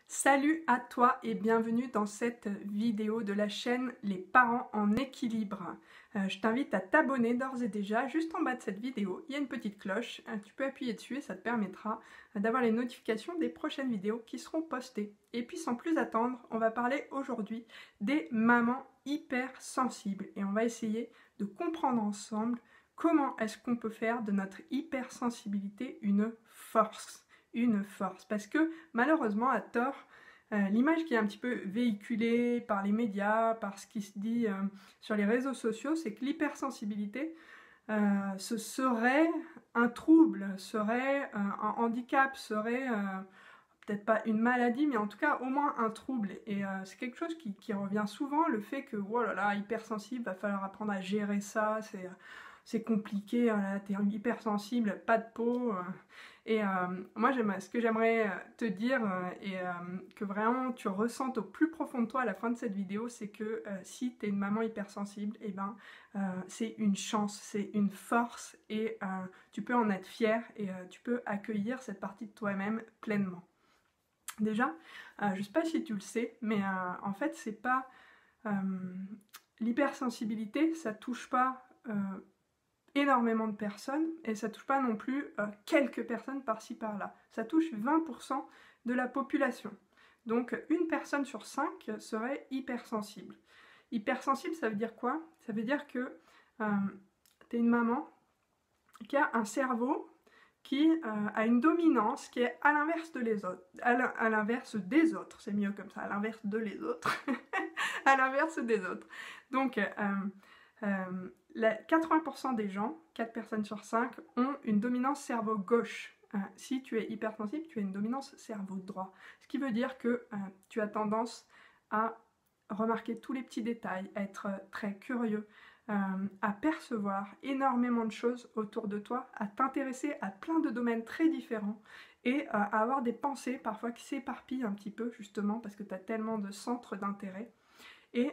Salut à toi et bienvenue dans cette vidéo de la chaîne Les Parents en Équilibre. Je t'invite à t'abonner d'ores et déjà. Juste en bas de cette vidéo, il y a une petite cloche. Tu peux appuyer dessus et ça te permettra d'avoir les notifications des prochaines vidéos qui seront postées. Et puis sans plus attendre, on va parler aujourd'hui des mamans hypersensibles. Et on va essayer de comprendre ensemble comment est-ce qu'on peut faire de notre hypersensibilité une force. Parce que malheureusement à tort, l'image qui est un petit peu véhiculée par les médias, par ce qui se dit sur les réseaux sociaux, c'est que l'hypersensibilité ce serait un trouble, serait un handicap, serait peut-être pas une maladie, mais en tout cas au moins un trouble. Et c'est quelque chose qui revient souvent, le fait que, oh là là, hypersensible, va falloir apprendre à gérer ça, c'est compliqué, t'es hypersensible, pas de peau. Et moi, ce que j'aimerais te dire, et que vraiment tu ressentes au plus profond de toi à la fin de cette vidéo, c'est que si tu es une maman hypersensible, et ben, c'est une chance, c'est une force, et tu peux en être fière, et tu peux accueillir cette partie de toi-même pleinement. Déjà, je sais pas si tu le sais, mais en fait, c'est pas... l'hypersensibilité, ça touche pas... énormément de personnes et ça touche pas non plus quelques personnes par-ci par-là. Ça touche 20% de la population. Donc une personne sur 5 serait hypersensible. Hypersensible, ça veut dire quoi? Ça veut dire que tu es une maman qui a un cerveau qui a une dominance qui est à l'inverse de les autres, à l'inverse des autres, c'est mieux comme ça, à l'inverse de les autres, à l'inverse des autres. Donc 80% des gens, 4 personnes sur 5, ont une dominance cerveau gauche. Si tu es hypersensible, tu as une dominance cerveau droit. Ce qui veut dire que tu as tendance à remarquer tous les petits détails, à être très curieux, à percevoir énormément de choses autour de toi, à t'intéresser à plein de domaines très différents et à avoir des pensées parfois qui s'éparpillent un petit peu justement parce que tu as tellement de centres d'intérêt. Et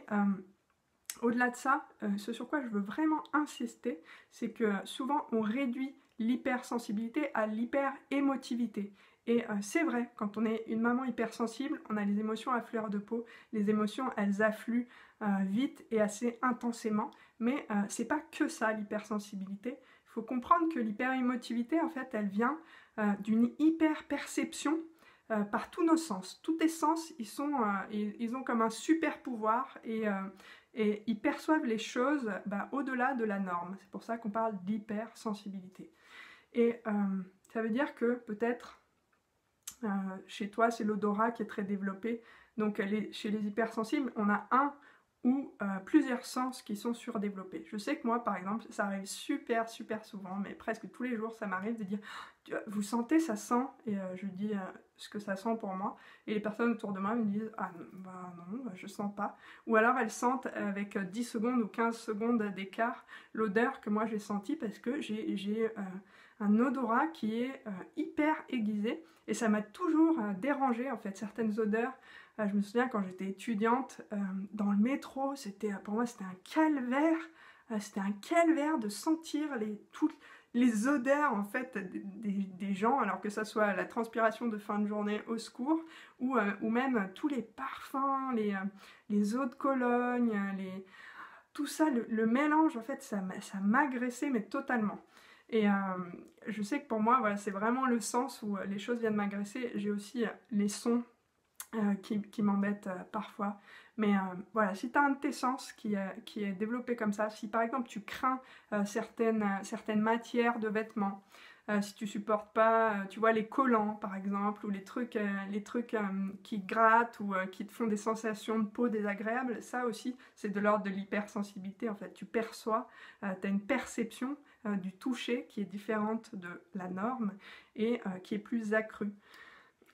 au-delà de ça, ce sur quoi je veux vraiment insister, c'est que souvent on réduit l'hypersensibilité à l'hyper-émotivité. Et c'est vrai, quand on est une maman hypersensible, on a les émotions à fleur de peau, les émotions elles affluent vite et assez intensément, mais c'est pas que ça l'hypersensibilité. Il faut comprendre que l'hyper-émotivité, en fait, elle vient d'une hyper-perception par tous nos sens. Tous tes sens, ils ont comme un super pouvoir et ils perçoivent les choses au-delà de la norme. C'est pour ça qu'on parle d'hypersensibilité. Et ça veut dire que peut-être chez toi, c'est l'odorat qui est très développé. Donc chez les hypersensibles, on a un ou plusieurs sens qui sont surdéveloppés. Je sais que moi, par exemple, ça arrive super souvent, mais presque tous les jours, ça m'arrive de dire « Vous sentez, ça sent ?» Et je dis ce que ça sent pour moi. Et les personnes autour de moi me disent « Ah non, je sens pas. » Ou alors elles sentent avec 10 secondes ou 15 secondes d'écart l'odeur que moi j'ai sentie parce que j'ai un odorat qui est hyper aiguisé. Et ça m'a toujours dérangé en fait, certaines odeurs. Je me souviens quand j'étais étudiante dans le métro, pour moi c'était un calvaire. C'était un calvaire de sentir toutes les odeurs en fait des gens, alors que ça soit la transpiration de fin de journée au secours, ou même tous les parfums, les eaux de Cologne, tout ça, le mélange en fait, ça m'agressait mais totalement. Et je sais que pour moi, voilà, c'est vraiment le sens où les choses viennent m'agresser. J'ai aussi les sons qui m'embêtent parfois. Mais voilà, si tu as un de tes sens qui est développé comme ça, si par exemple tu crains certaines matières de vêtements, si tu supportes pas, tu vois, les collants par exemple, ou les trucs qui grattent ou qui te font des sensations de peau désagréables, ça aussi c'est de l'ordre de l'hypersensibilité en fait. Tu perçois, tu as une perception du toucher qui est différente de la norme et qui est plus accrue.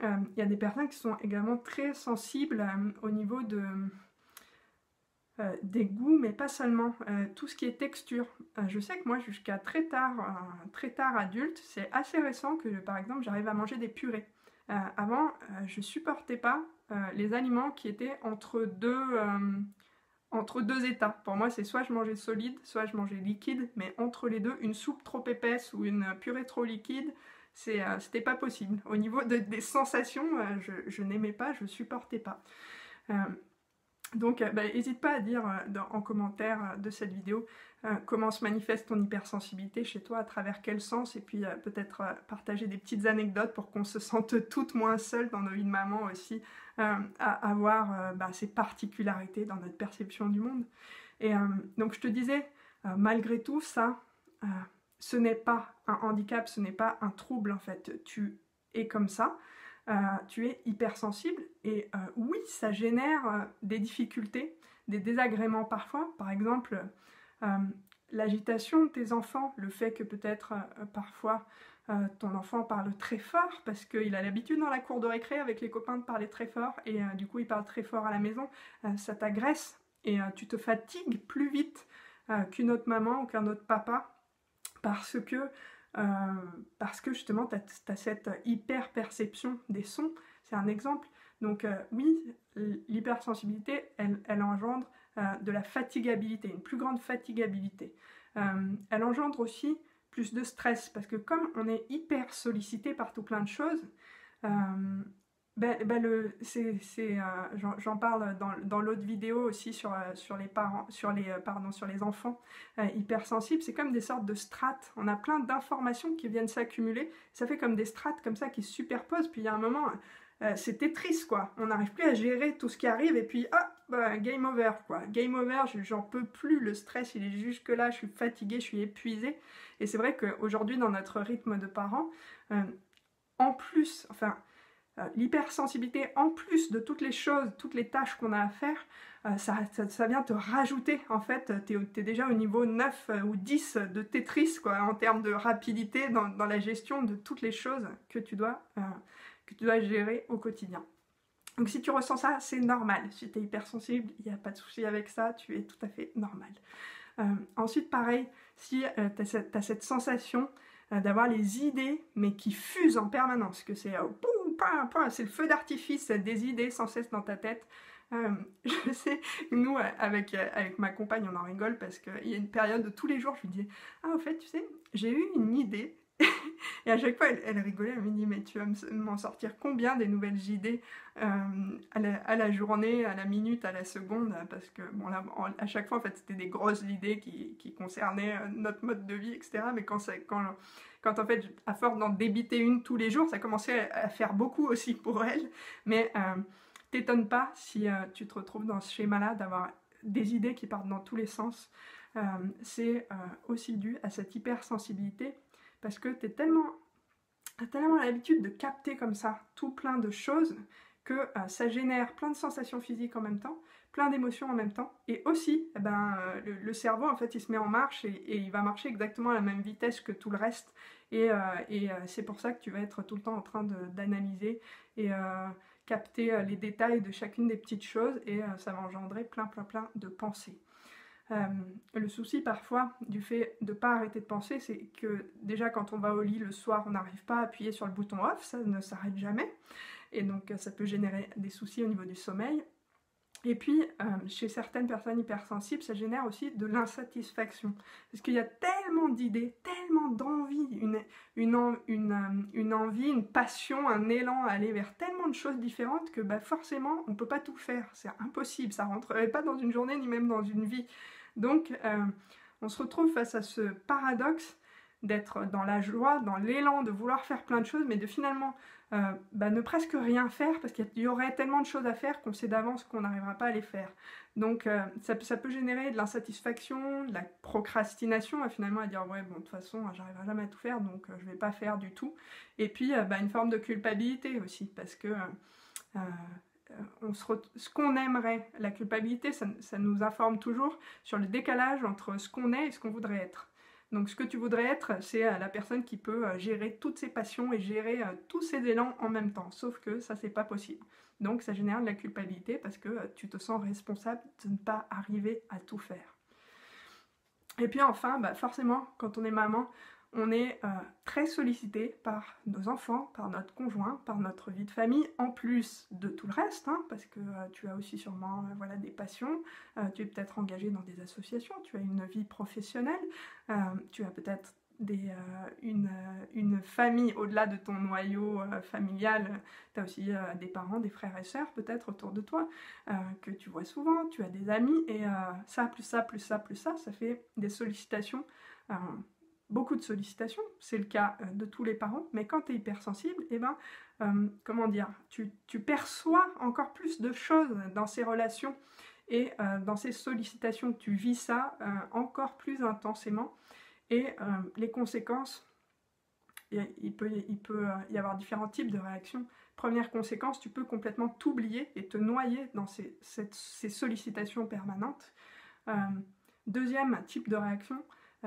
Il y a des personnes qui sont également très sensibles au niveau des goûts, mais pas seulement, tout ce qui est texture. Je sais que moi, jusqu'à très tard adulte, c'est assez récent que, par exemple, j'arrive à manger des purées. Avant, je supportais pas les aliments qui étaient entre deux états. Pour moi, c'est soit je mangeais solide, soit je mangeais liquide, mais entre les deux, une soupe trop épaisse ou une purée trop liquide, C'était pas possible. Au niveau des sensations, je n'aimais pas, je supportais pas. Donc, n'hésite pas à dire en commentaire de cette vidéo comment se manifeste ton hypersensibilité chez toi, à travers quel sens, et puis peut-être partager des petites anecdotes pour qu'on se sente toutes moins seules dans nos vies de maman aussi, à avoir ces particularités dans notre perception du monde. Et donc je te disais, malgré tout ça, ce n'est pas un handicap, ce n'est pas un trouble en fait, tu es comme ça. Tu es hypersensible et oui, ça génère des difficultés, des désagréments parfois. Par exemple, l'agitation de tes enfants, le fait que peut-être parfois ton enfant parle très fort parce qu'il a l'habitude dans la cour de récré avec les copains de parler très fort et du coup il parle très fort à la maison, ça t'agresse et tu te fatigues plus vite qu'une autre maman ou qu'un autre papa parce que justement tu as cette hyper-perception des sons, c'est un exemple. Donc oui, l'hypersensibilité, elle engendre de la fatigabilité, une plus grande fatigabilité. Elle engendre aussi plus de stress, parce que comme on est hyper sollicité par tout plein de choses, j'en parle dans l'autre vidéo aussi sur les enfants hypersensibles, c'est comme des sortes de strates. On a plein d'informations qui viennent s'accumuler, ça fait comme des strates comme ça qui se superposent, puis il y a un moment, c'est Tetris quoi, on n'arrive plus à gérer tout ce qui arrive, et puis game over quoi, game over, j'en peux plus, le stress il est jusque là, je suis fatiguée, je suis épuisée, et c'est vrai qu'aujourd'hui dans notre rythme de parents, en plus, l'hypersensibilité, en plus de toutes les choses, toutes les tâches qu'on a à faire, ça vient te rajouter, en fait, t'es déjà au niveau 9 ou 10 de Tetris, quoi, en termes de rapidité dans la gestion de toutes les choses que tu dois gérer au quotidien. Donc si tu ressens ça, c'est normal. Si tu es hypersensible, il n'y a pas de souci avec ça, tu es tout à fait normal. Ensuite, pareil, si tu as cette sensation d'avoir les idées, mais qui fusent en permanence, que c'est c'est le feu d'artifice des idées sans cesse dans ta tête. Je sais, nous, avec ma compagne, on en rigole parce qu'il y a une période de tous les jours, je lui dis « Ah, au fait, tu sais, j'ai eu une idée. » Et à chaque fois, elle rigolait, elle me dit « Mais tu vas m'en sortir combien des nouvelles idées à la journée, à la minute, à la seconde ?» Parce que, bon, là, à chaque fois, en fait, c'était des grosses idées qui concernaient notre mode de vie, etc. Mais quand en fait, à force d'en débiter une tous les jours, ça commençait à faire beaucoup aussi pour elle. Mais t'étonne pas si tu te retrouves dans ce schéma-là, d'avoir des idées qui partent dans tous les sens. C'est aussi dû à cette hypersensibilité, parce que t'as tellement l'habitude de capter comme ça tout plein de choses que ça génère plein de sensations physiques en même temps, plein d'émotions en même temps, et aussi le cerveau en fait il se met en marche et il va marcher exactement à la même vitesse que tout le reste, et c'est pour ça que tu vas être tout le temps en train d'analyser et capter les détails de chacune des petites choses, et ça va engendrer plein de pensées. Le souci parfois du fait de ne pas arrêter de penser, c'est que déjà quand on va au lit le soir, on n'arrive pas à appuyer sur le bouton off, ça ne s'arrête jamais, et donc ça peut générer des soucis au niveau du sommeil. Et puis, chez certaines personnes hypersensibles, ça génère aussi de l'insatisfaction, parce qu'il y a tellement d'idées, tellement d'envie, une envie, une passion, un élan à aller vers tellement de choses différentes que forcément, on ne peut pas tout faire, c'est impossible, ça ne rentrerait pas dans une journée, ni même dans une vie. Donc, on se retrouve face à ce paradoxe d'être dans la joie, dans l'élan de vouloir faire plein de choses, mais de finalement ne presque rien faire, parce qu'il y aurait tellement de choses à faire qu'on sait d'avance qu'on n'arrivera pas à les faire. Donc ça peut générer de l'insatisfaction, de la procrastination, finalement à dire ouais bon de toute façon j'arriverai jamais à tout faire, donc je vais pas faire du tout. Et puis une forme de culpabilité aussi, parce que ce qu'on aimerait, la culpabilité, ça nous informe toujours sur le décalage entre ce qu'on est et ce qu'on voudrait être. Donc ce que tu voudrais être, c'est la personne qui peut gérer toutes ses passions et gérer tous ses élans en même temps. Sauf que ça, c'est pas possible. Donc ça génère de la culpabilité parce que tu te sens responsable de ne pas arriver à tout faire. Et puis enfin, forcément, quand on est maman, on est très sollicité par nos enfants, par notre conjoint, par notre vie de famille, en plus de tout le reste, parce que tu as aussi sûrement des passions, tu es peut-être engagé dans des associations, tu as une vie professionnelle, tu as peut-être une famille au-delà de ton noyau familial. Tu as aussi des parents, des frères et sœurs peut-être autour de toi que tu vois souvent, tu as des amis, et ça, plus ça, plus ça, plus ça fait des sollicitations, beaucoup de sollicitations, c'est le cas de tous les parents, mais quand tu es hypersensible, eh ben, comment dire, tu perçois encore plus de choses dans ces relations et dans ces sollicitations, tu vis ça encore plus intensément. Et les conséquences, il peut y avoir différents types de réactions. Première conséquence, tu peux complètement t'oublier et te noyer dans ces sollicitations permanentes. Deuxième type de réaction,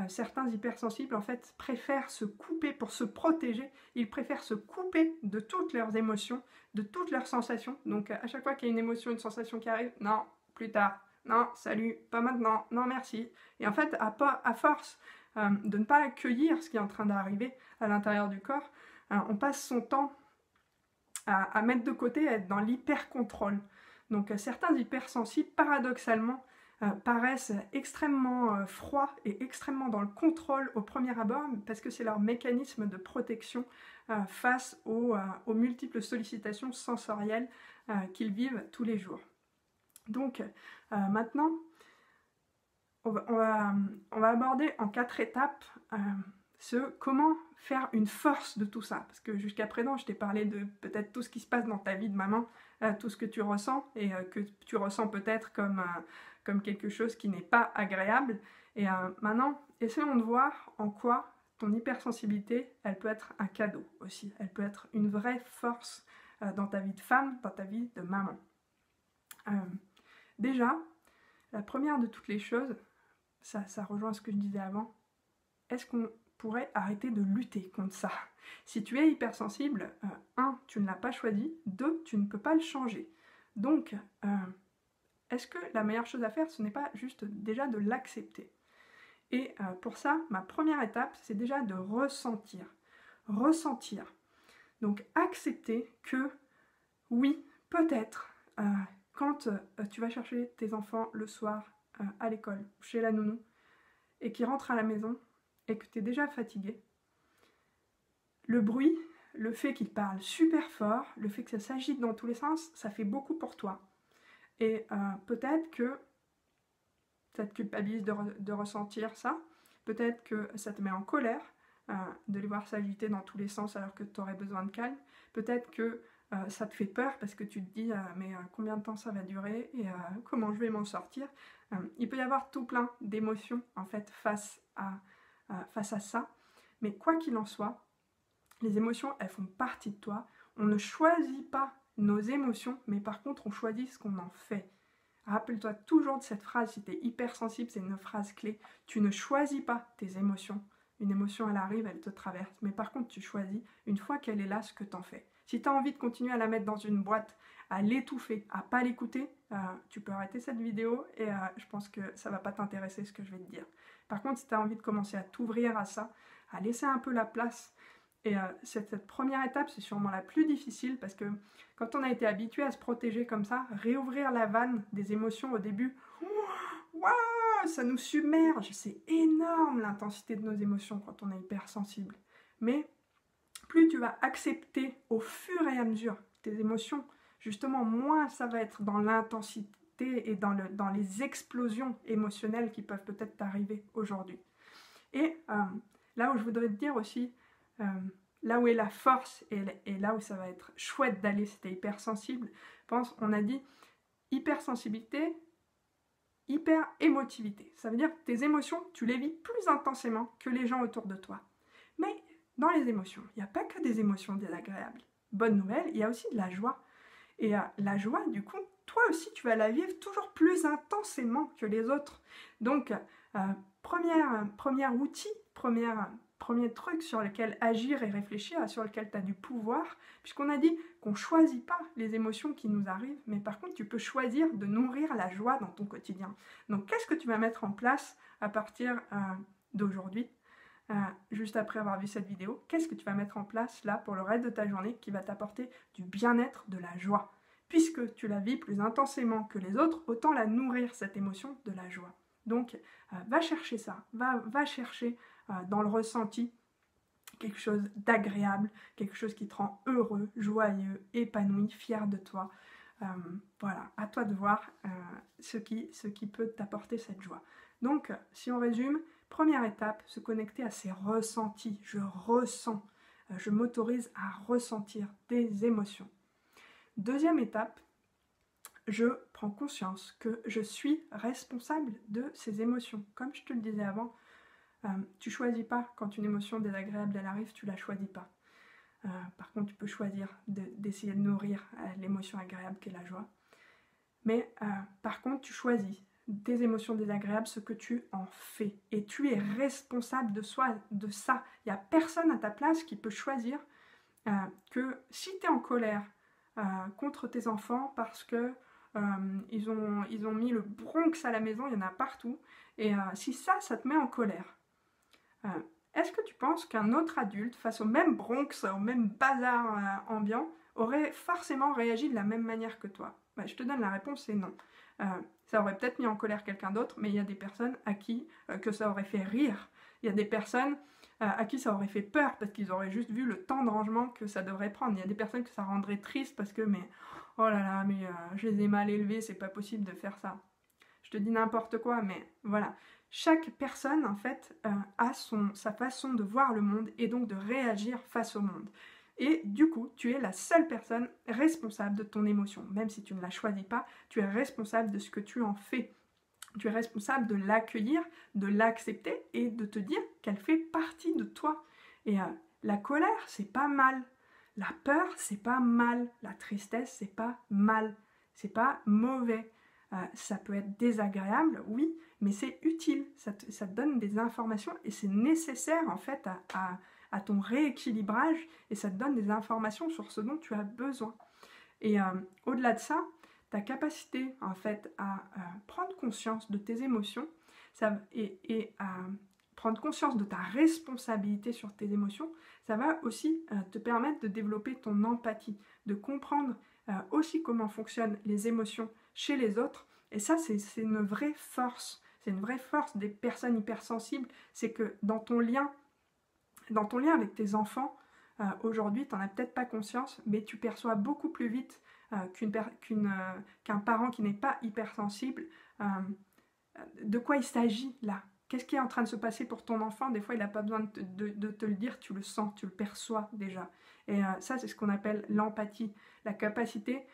certains hypersensibles en fait préfèrent se couper pour se protéger. Ils préfèrent se couper de toutes leurs émotions, de toutes leurs sensations. Donc à chaque fois qu'il y a une émotion, une sensation qui arrive, non, plus tard, non, salut, pas maintenant, non merci. Et en fait, à force de ne pas accueillir ce qui est en train d'arriver à l'intérieur du corps, on passe son temps à mettre de côté, à être dans l'hyper-contrôle. Donc certains hypersensibles, paradoxalement, paraissent extrêmement froids et extrêmement dans le contrôle au premier abord, parce que c'est leur mécanisme de protection face aux multiples sollicitations sensorielles qu'ils vivent tous les jours. Donc maintenant, on va aborder en 4 étapes comment faire une force de tout ça. Parce que jusqu'à présent, je t'ai parlé de peut-être tout ce qui se passe dans ta vie de maman, tout ce que tu ressens, et que tu ressens peut-être comme quelque chose qui n'est pas agréable. Et maintenant, essayons de voir en quoi ton hypersensibilité, elle peut être un cadeau aussi. Elle peut être une vraie force dans ta vie de femme, dans ta vie de maman. Déjà, la première de toutes les choses, ça rejoint ce que je disais avant, est-ce qu'on pourrait arrêter de lutter contre ça? Si tu es hypersensible, 1, tu ne l'as pas choisi, 2, tu ne peux pas le changer. Donc, est-ce que la meilleure chose à faire, ce n'est pas juste déjà de l'accepter? Et pour ça, ma première étape, c'est déjà de ressentir. Ressentir. Donc, accepter que, oui, peut-être, quand tu vas chercher tes enfants le soir à l'école, chez la nounou, et qu'ils rentrent à la maison, et que tu es déjà fatigué, le bruit, le fait qu'ils parlent super fort, le fait que ça s'agite dans tous les sens, ça fait beaucoup pour toi. Et peut-être que ça te culpabilise de ressentir ça, peut-être que ça te met en colère de les voir s'agiter dans tous les sens alors que tu aurais besoin de calme, peut-être que ça te fait peur parce que tu te dis mais combien de temps ça va durer et comment je vais m'en sortir. Il peut y avoir tout plein d'émotions en fait face à ça, mais quoi qu'il en soit, les émotions elles font partie de toi. On ne choisit pas nos émotions, mais par contre on choisit ce qu'on en fait. Rappelle-toi toujours de cette phrase, si tu es hypersensible, c'est une phrase clé. Tu ne choisis pas tes émotions. Une émotion, elle arrive, elle te traverse. Mais par contre, tu choisis, une fois qu'elle est là, ce que tu en fais. Si tu as envie de continuer à la mettre dans une boîte, à l'étouffer, à pas l'écouter, tu peux arrêter cette vidéo et je pense que ça va pas t'intéresser ce que je vais te dire. Par contre, si tu as envie de commencer à t'ouvrir à ça, à laisser un peu la place, et cette première étape, c'est sûrement la plus difficile parce que quand on a été habitué à se protéger comme ça, réouvrir la vanne des émotions au début, wow, ça nous submerge, c'est énorme l'intensité de nos émotions quand on est hypersensible. Mais plus tu vas accepter au fur et à mesure tes émotions, justement moins ça va être dans l'intensité et dans les explosions émotionnelles qui peuvent peut-être t'arriver aujourd'hui. Et là où je voudrais te dire aussi, là où est la force et là où ça va être chouette d'aller si t'es hypersensible, on a dit hypersensibilité, hyper-émotivité. Ça veut dire que tes émotions, tu les vis plus intensément que les gens autour de toi. Mais dans les émotions, il n'y a pas que des émotions désagréables. Bonne nouvelle, il y a aussi de la joie. Et la joie, du coup, toi aussi, tu vas la vivre toujours plus intensément que les autres. Donc, premier outil, premier truc sur lequel agir et réfléchir, sur lequel tu as du pouvoir, puisqu'on a dit qu'on ne choisit pas les émotions qui nous arrivent, mais par contre, tu peux choisir de nourrir la joie dans ton quotidien. Donc, qu'est-ce que tu vas mettre en place à partir d'aujourd'hui, juste après avoir vu cette vidéo? Qu'est-ce que tu vas mettre en place là pour le reste de ta journée qui va t'apporter du bien-être, de la joie? Puisque tu la vis plus intensément que les autres, autant la nourrir, cette émotion de la joie. Donc, va chercher ça, va chercher dans le ressenti quelque chose d'agréable, quelque chose qui te rend heureux, joyeux, épanoui, fier de toi. Voilà, à toi de voir ce qui peut t'apporter cette joie. Donc, si on résume, première étape, se connecter à ses ressentis. Je ressens, je m'autorise à ressentir des émotions. Deuxième étape, je prends conscience que je suis responsable de ces émotions. Comme je te le disais avant, tu choisis pas quand une émotion désagréable elle arrive, tu la choisis pas. Par contre, tu peux choisir d'essayer de nourrir l'émotion agréable qu'est la joie. Mais par contre, tu choisis des émotions désagréables, ce que tu en fais. Et tu es responsable de ça. Il n'y a personne à ta place qui peut choisir que si tu es en colère contre tes enfants parce que ils ont mis le Bronx à la maison, il y en a partout, et si ça te met en colère, est-ce que tu penses qu'un autre adulte, face au même Bronx, au même bazar ambiant, aurait forcément réagi de la même manière que toi? Je te donne la réponse, c'est non. Ça aurait peut-être mis en colère quelqu'un d'autre, mais il y a des personnes à qui que ça aurait fait rire. Il y a des personnes à qui ça aurait fait peur, parce qu'ils auraient juste vu le temps de rangement que ça devrait prendre. Il y a des personnes que ça rendrait triste, parce que, mais, oh là là, mais je les ai mal élevés, c'est pas possible de faire ça. Je te dis n'importe quoi, mais voilà. Chaque personne, en fait, a sa façon de voir le monde et donc de réagir face au monde. Et du coup, tu es la seule personne responsable de ton émotion. Même si tu ne la choisis pas, tu es responsable de ce que tu en fais. Tu es responsable de l'accueillir, de l'accepter et de te dire qu'elle fait partie de toi. Et la colère, c'est pas mal. La peur, c'est pas mal. La tristesse, c'est pas mal. C'est pas mauvais. Ça peut être désagréable, oui, mais c'est utile. Ça te donne des informations et c'est nécessaire en fait à ton rééquilibrage, et ça te donne des informations sur ce dont tu as besoin. Et au-delà de ça, ta capacité en fait à prendre conscience de tes émotions et à prendre conscience de ta responsabilité sur tes émotions, ça va aussi te permettre de développer ton empathie, de comprendre aussi comment fonctionnent les émotions chez les autres. Et ça, c'est une vraie force. C'est une vraie force des personnes hypersensibles. C'est que dans ton lien avec tes enfants, aujourd'hui, tu n'en as peut-être pas conscience, mais tu perçois beaucoup plus vite qu'un parent qui n'est pas hypersensible de quoi il s'agit là. Qu'est-ce qui est en train de se passer pour ton enfant? Des fois, il n'a pas besoin de te le dire, tu le sens, tu le perçois déjà. Et ça, c'est ce qu'on appelle l'empathie, la capacité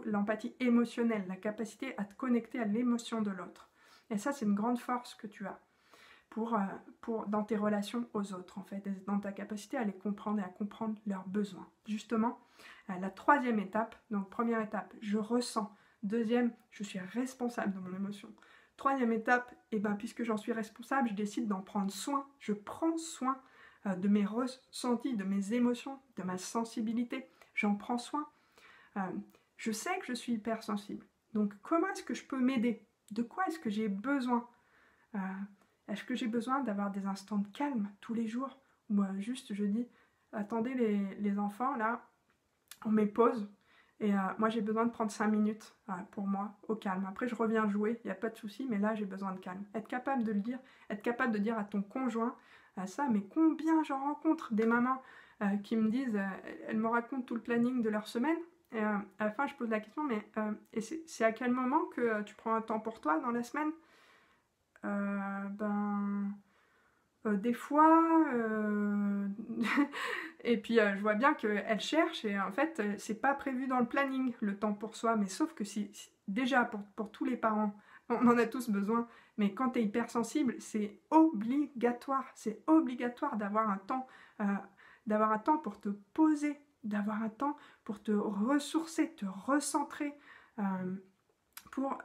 l'empathie émotionnelle, la capacité à te connecter à l'émotion de l'autre. Et ça, c'est une grande force que tu as dans tes relations aux autres, en fait, dans ta capacité à les comprendre et à comprendre leurs besoins. Justement, la troisième étape, donc première étape, je ressens. Deuxième, je suis responsable de mon émotion. Troisième étape, puisque j'en suis responsable, je décide d'en prendre soin. Je prends soin de mes ressentis, de mes émotions, de ma sensibilité. J'en prends soin. Je sais que je suis hypersensible. Donc, comment est-ce que je peux m'aider? De quoi est-ce que j'ai besoin? Est-ce que j'ai besoin d'avoir des instants de calme tous les jours? Ou juste, je dis, attendez les enfants, là, on met pause. Et moi, j'ai besoin de prendre 5 minutes pour moi, au calme. Après, je reviens jouer, il n'y a pas de souci, mais là, j'ai besoin de calme. Être capable de le dire, être capable de dire à ton conjoint ça, mais combien j'en rencontre des mamans qui me disent, elles me racontent tout le planning de leur semaine, et à la fin, je pose la question, mais c'est à quel moment que tu prends un temps pour toi dans la semaine? Des fois, et puis je vois bien qu'elle cherche et en fait c'est pas prévu dans le planning le temps pour soi, mais sauf que déjà pour tous les parents, on en a tous besoin, mais quand tu es hypersensible, c'est obligatoire d'avoir un temps pour te poser, d'avoir un temps pour te ressourcer, te recentrer, pour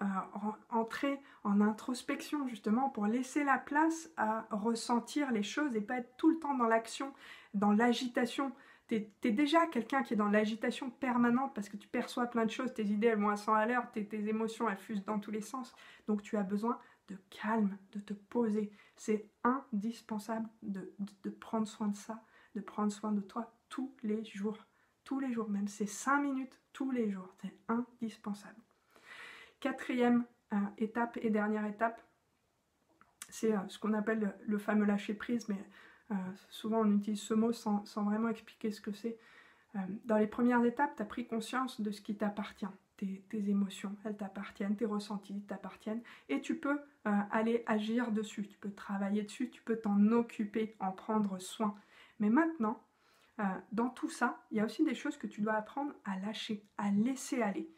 entrer en introspection, justement, pour laisser la place à ressentir les choses et pas être tout le temps dans l'action, dans l'agitation. T'es déjà quelqu'un qui est dans l'agitation permanente parce que tu perçois plein de choses, tes idées elles vont à 100 à l'heure, tes émotions elles fusent dans tous les sens. Donc tu as besoin de calme, de te poser. C'est indispensable de prendre soin de ça, de prendre soin de toi tous les jours, même c'est 5 minutes tous les jours, c'est indispensable. Quatrième étape et dernière étape, c'est ce qu'on appelle le fameux lâcher prise, mais souvent on utilise ce mot sans vraiment expliquer ce que c'est. Dans les premières étapes, tu as pris conscience de ce qui t'appartient. Tes émotions, elles t'appartiennent, tes ressentis t'appartiennent, et tu peux aller agir dessus, tu peux travailler dessus, tu peux t'en occuper, en prendre soin. Mais maintenant, dans tout ça, il y a aussi des choses que tu dois apprendre à lâcher, à laisser aller.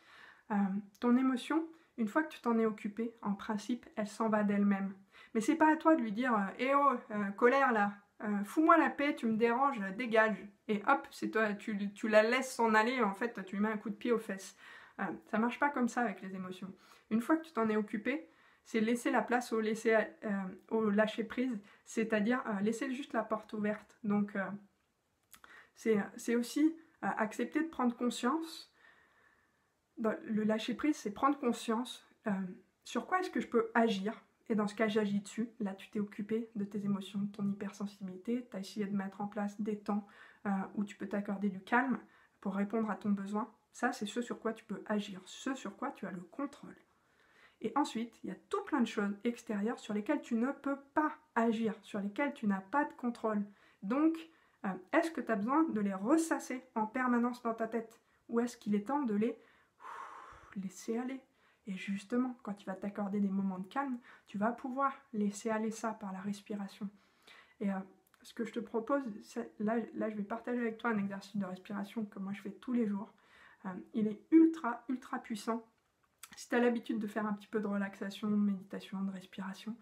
Ton émotion, une fois que tu t'en es occupé, en principe, elle s'en va d'elle-même. Mais c'est pas à toi de lui dire « Eh oh, colère là, fous-moi la paix, tu me déranges, dégage !» Et hop, c'est toi, tu la laisses s'en aller, en fait, tu lui mets un coup de pied aux fesses. Ça marche pas comme ça avec les émotions. Une fois que tu t'en es occupé, c'est laisser la place au lâcher prise, c'est-à-dire laisser juste la porte ouverte. Donc, c'est aussi accepter de prendre conscience. Le lâcher prise, c'est prendre conscience sur quoi est-ce que je peux agir. Et dans ce cas, j'agis dessus. Là, tu t'es occupé de tes émotions, de ton hypersensibilité. Tu as essayé de mettre en place des temps où tu peux t'accorder du calme pour répondre à ton besoin. Ça, c'est ce sur quoi tu peux agir, ce sur quoi tu as le contrôle. Et ensuite, il y a tout plein de choses extérieures sur lesquelles tu ne peux pas agir, sur lesquelles tu n'as pas de contrôle. Donc, est-ce que tu as besoin de les ressasser en permanence dans ta tête? Ou est-ce qu'il est temps de les laisser aller? Et justement, quand tu vas t'accorder des moments de calme, tu vas pouvoir laisser aller ça par la respiration. Et ce que je te propose, là, je vais partager avec toi un exercice de respiration que moi je fais tous les jours. Il est ultra, ultra puissant. Si tu as l'habitude de faire un petit peu de relaxation, de méditation, de respiration,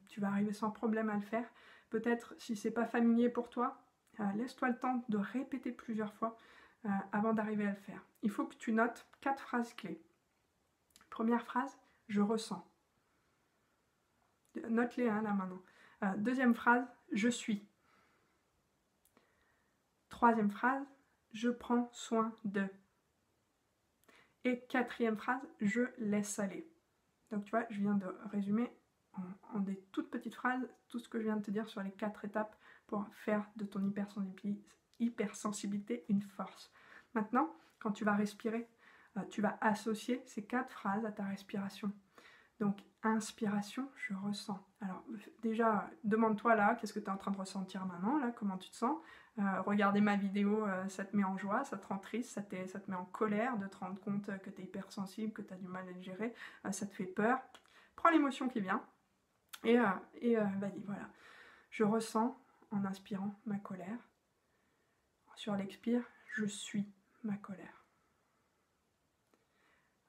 tu vas arriver sans problème à le faire. Peut-être, si c'est pas familier pour toi, laisse-toi le temps de répéter plusieurs fois avant d'arriver à le faire. Il faut que tu notes 4 phrases clés. Première phrase, je ressens. Note-les là maintenant. Deuxième phrase, je suis. Troisième phrase, je prends soin de. Et quatrième phrase, je laisse aller. Donc tu vois, je viens de résumer en des toutes petites phrases tout ce que je viens de te dire sur les 4 étapes pour faire de ton hypersensibilité une force. Maintenant, quand tu vas respirer, tu vas associer ces 4 phrases à ta respiration. Donc, inspiration, je ressens. Alors, déjà, demande-toi là, qu'est-ce que tu es en train de ressentir maintenant, là, comment tu te sens. Regarder ma vidéo, ça te met en joie, ça te rend triste, ça te met en colère de te rendre compte que tu es hypersensible, que tu as du mal à le gérer, ça te fait peur. Prends l'émotion qui vient et vas-y, voilà. Je ressens, en inspirant, ma colère. Sur l'expire, je suis ma colère.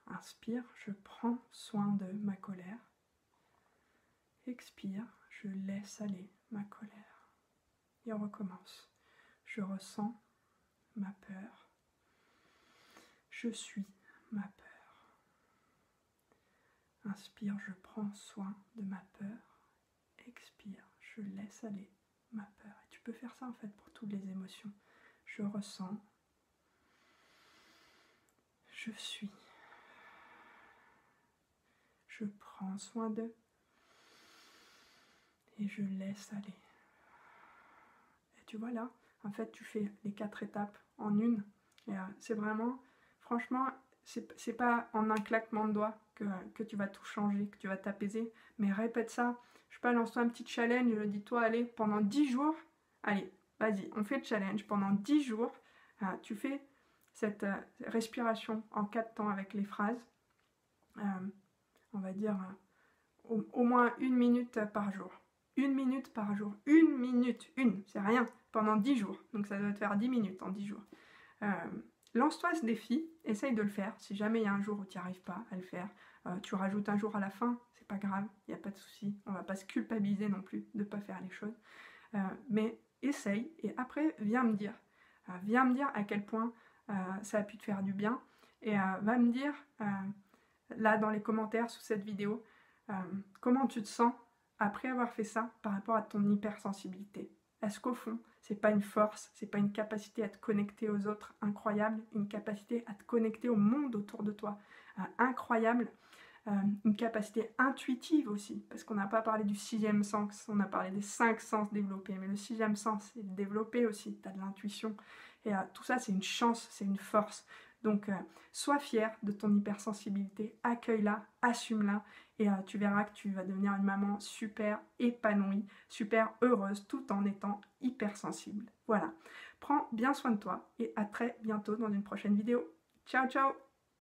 Inspire, je prends soin de ma colère. Expire, je laisse aller ma colère. Et on recommence. Je ressens ma peur. Je suis ma peur. Inspire, je prends soin de ma peur. Expire, je laisse aller ma peur. Et tu peux faire ça en fait pour toutes les émotions. Je ressens. Je suis. Je prends soin d'eux et je laisse aller. Et tu vois là, en fait, tu fais les 4 étapes en une. Et c'est vraiment, franchement, c'est pas en un claquement de doigts que tu vas tout changer, que tu vas t'apaiser. Mais répète ça. Je sais pas, lance-toi un petit challenge. Dis-toi, allez, pendant 10 jours, allez, vas-y, on fait le challenge. Pendant 10 jours, tu fais cette respiration en 4 temps avec les phrases. On va dire au moins 1 minute par jour. 1 minute par jour. 1 minute. C'est rien. Pendant 10 jours. Donc ça doit te faire 10 minutes en 10 jours. Lance-toi ce défi. Essaye de le faire. Si jamais il y a un jour où tu n'y arrives pas à le faire, tu rajoutes un jour à la fin. C'est pas grave. Il n'y a pas de souci. On va pas se culpabiliser non plus de ne pas faire les choses. Mais essaye. Et après, viens me dire. Viens me dire à quel point ça a pu te faire du bien. Et va me dire... là dans les commentaires sous cette vidéo, comment tu te sens après avoir fait ça par rapport à ton hypersensibilité. Est-ce qu'au fond, c'est pas une force, c'est pas une capacité à te connecter aux autres incroyable, une capacité à te connecter au monde autour de toi incroyable, une capacité intuitive aussi, parce qu'on n'a pas parlé du 6e sens, on a parlé des 5 sens développés, mais le 6e sens est développé aussi, tu as de l'intuition, et tout ça c'est une chance, c'est une force. Donc sois fière de ton hypersensibilité, accueille-la, assume-la et tu verras que tu vas devenir une maman super épanouie, super heureuse tout en étant hypersensible. Voilà, prends bien soin de toi et à très bientôt dans une prochaine vidéo. Ciao ciao!